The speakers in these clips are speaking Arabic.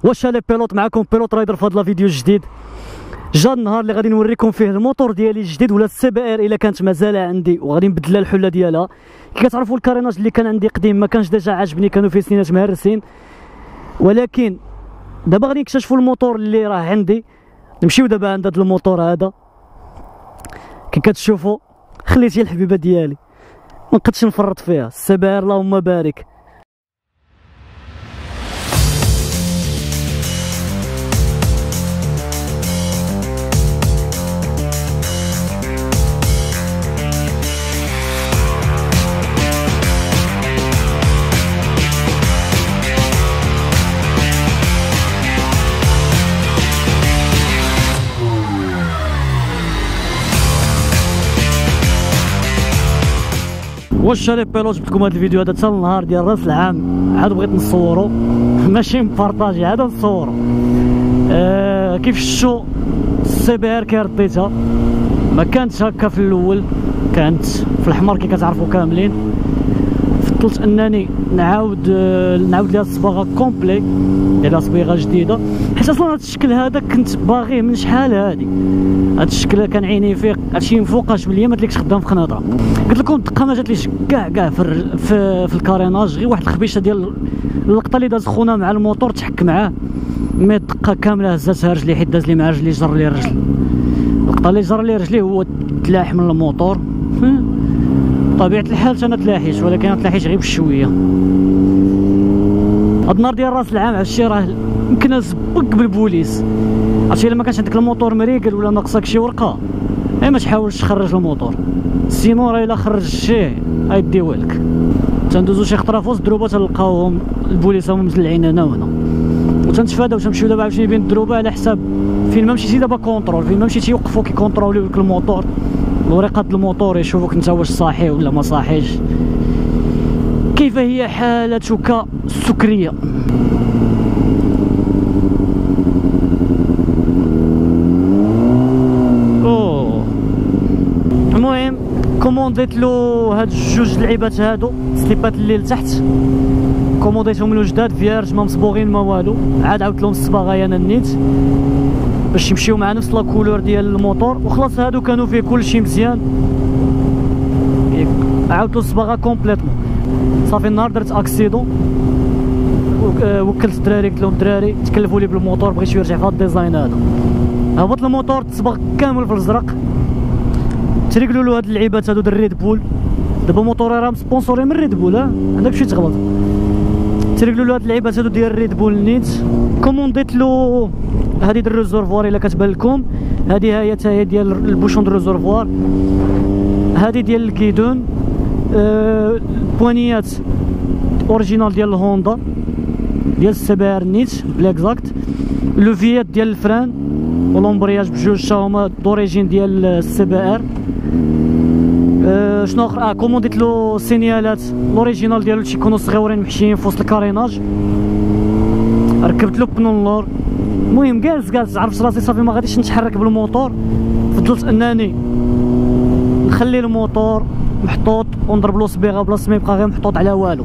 واش لي بيلوت، معكم بيلوت رايدر في هذا الفيديو الجديد. جا النهار اللي غادي نوريكم فيه الموتور ديالي الجديد ولا السي بي ار الا كانت مازال عندي، وغادي نبدل الحله ديالها. كي كتعرفوا الكاريناج اللي كان عندي قديم ما كانش ديجا عاجبني، كانوا فيه سنينات مهرسين، ولكن دابا غادي نكتشفوا الموتور اللي راه عندي. نمشيو دابا عند هذا الموتور هذا. كي كتشوفوا خليتي الحبيبه ديالي ما نقدش نفرط فيها، السي بي ار اللهم بارك. واش لي بيلوت، جبت لكم هذا الفيديو هذا حتى النهار ديال راس العام، عاد بغيت نصورو ماشي نبارطاجي، عاد نصورو. كيف شفتوا السي بي ار كي رديتها ما كانتش هكا في الاول، كانت في الحمر كي كتعرفوا كاملين. فضلت انني نعاود لها الصباغه كومبلي، ديالها صبيغه جديده، حيت اصلا هذا الشكل هذا كنت باغيه من شحال هادي. هذا الشكل كان عيني فيه، هادشي مفوقاش بليا، ما تليكش خدام في قناطره. قلت لكم الدقه ما جاتليش كاع في الكاريناج، غير واحد الخبيشه ديال اللقطه اللي داز خونا مع الموتور تحك معاه، مي الدقه كامله هزاتها رجلي، حيت داز لي مع رجلي، جر لي الرجل. اللقطه اللي جر لي رجلي هو تلاح من الموتور. بطبيعه الحال انا تلاحيت، ولكن انا تلاحيت غير بشويه. هاد النهار ديال راس العام عرفتي راه يمكن نسبق بالبوليس. عرفتي الا ما كانش عندك الموتور مريقل ولا ناقصك شي ورقه، ما تحاولش تخرج الموتور، سينو راه الا خرجتيه غيديوه لك. تندوزو شي خطره فوز الدروبه تلقاوهم البوليس هما مزلعين هنا وهنا، وتنتفاداو تنمشيو دابا عاوتاني بين الدروبه على حساب فين ما مشيتي. دابا كونترول، فين ما مشيتي يوقفوك يكونتروليو لك الموتور، الورقات الموتور، يشوفوك انت واش صاحي ولا ما صاحيش. كيف هي حالتك السكريه؟ المهم كومونديت له هاد الجوج لعيبات هادو، سليبات اللي لتحت، كومونديتهم له جداد فيارج، ما مصبوغين ما والو، عاد عاودت لهم الصباغه انا نيت باش يمشيو مع نفس لا كولور ديال الموتور، وخلاص هادو كانوا فيه كلشي مزيان. عاودت له الصباغه كومبليتمون. صافي النهار درت اكسيدون، وكلت الدراري، قلت لهم الدراري تكلفوا لي بالموتور، بغيت يرجع في هاد الديزاين هذا. هبط الموتور تصبغ كامل في الازرق، تريقلوا له هاد اللعيبات هادو ديال ريد بول. دابا موتوري راه سبونسوري من ريد بول، عندك شي تغلط. تريقلوا له هاد اللعيبات هادو ديال ريد بول نيت. كومونديت له هادي ديال الريزورفوار الا كتبان لكم، هادي هي حتى هي ديال البوشون ديال الريزورفوار، هادي ديال الكيدون، البوانيات اوريجينال ديال الهوندا ديال السي بي ار نيت بلاكزاكت، لوفيات ديال الفران والومبرياج بجوج تا هما دوريجين ديال السي بي ار. شنو اخر؟ كومونديت له سينيالات الاوريجينال ديالو تيكونوا صغيورين محشيين في وسط الكاريناج، ركبت له بنولور. المهم جالس عرفت راسي صافي ما غاديش نتحرك بالموتور، فضلت انني نخلي الموتور محطوط ونضرب له صبيغه بلاصه ما يبقى غير محطوط على والو.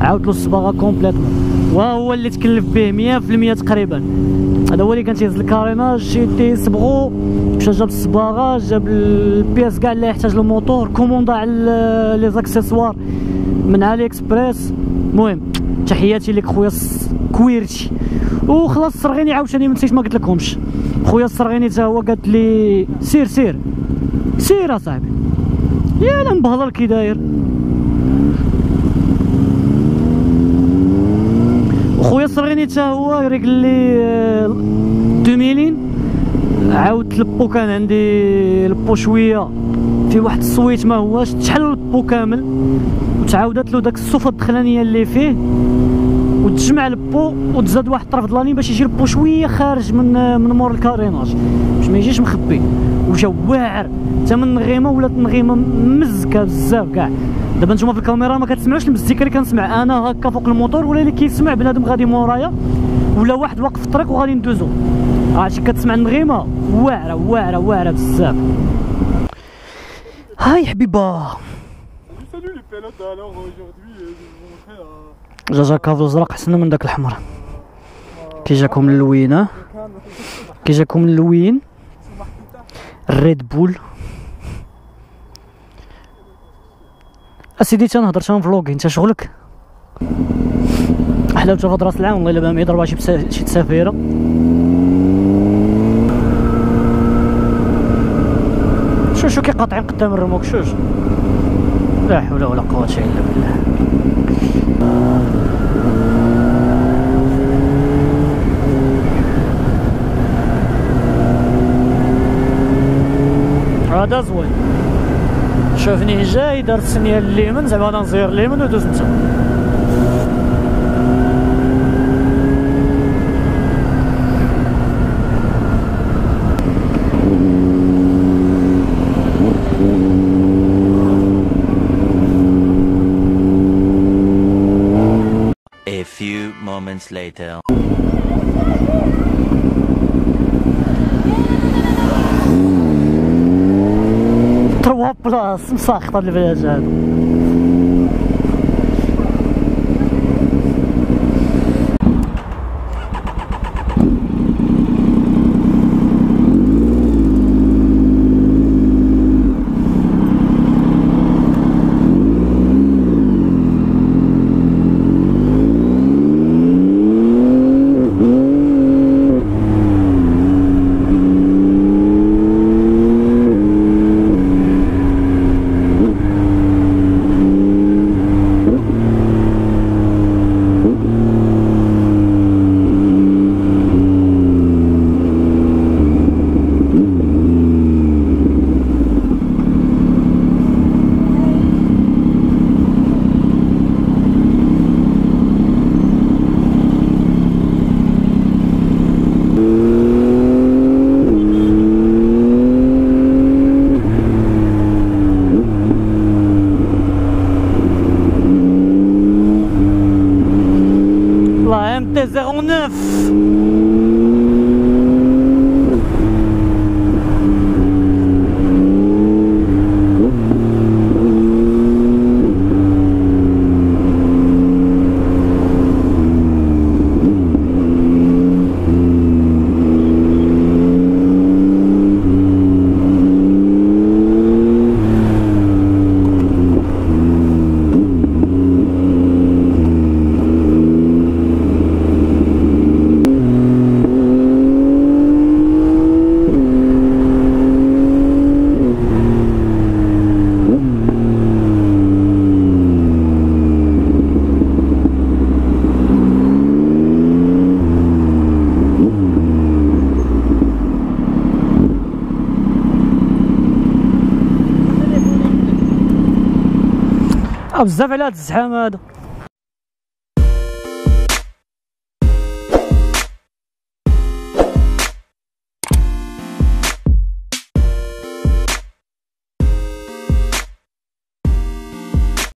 عاودت له الصباغه كومبليتمون، وهو اللي تكلف به 100% تقريبا. هذا هو اللي كان تيهز الكاريناج، تيصبغو، مشى جاب الصباغه، جاب البياس كاع اللي يحتاج الموتور، كوموندا على لي زاكسيسوار من علي اكسبريس. المهم تحياتي لك خويا كويرتي. وخلاص الصرغيني عاوتاني نسيت ما قلت لكمش، خويا الصرغيني حتى هو قالت لي سير اصاحبي. يا مبهضر كي داير. خويا الصرغيني حتى هو قال لي دوميلين. عاودت البو، كان عندي البو شويه في واحد الصويت ما هواش، تحل البو كامل وتعاودت له داك الصوفه الدخلانيه اللي فيه، وتجمع البو وتزاد واحد الطرف دلاني باش يجي البو شويه خارج من مور الكاريناج باش ما يجيش مخبي. وجا واعر حتى من النغيمه، ولات النغيمه مزكه بزاف كاع. دابا نتوما في الكاميرا ما كتسمعوش المزيكا اللي كنسمع انا هكا فوق الموتور، ولا اللي كيسمع بنادم غادي مورايا ولا واحد واقف في الطريق وغادي ندوزو. عرفتي كتسمع النغيمه واعره بزاف. هاي حبيبه. Salut les جا كافو الزرق احسن من داك الاحمر. كي جاكم اللوين كي جاكم اللوين الريد بول. اسيدي تنهضر تنفلوغي انت شغلك حلاوته في راس العام. والله الا بام يضربها شي تسافيره. شو كيقاطعين قدام الرموك شوش. لا حول ولا قوة الا بالله. هذا زوين. شوفني جاي دار الثانية اليمين زعما غادا نزير اليمين ودوز انت. A few moments later. 3 بلاص مساخط هاد الفياج هذا. MT-09 بزاف على هاد الزحام هذا.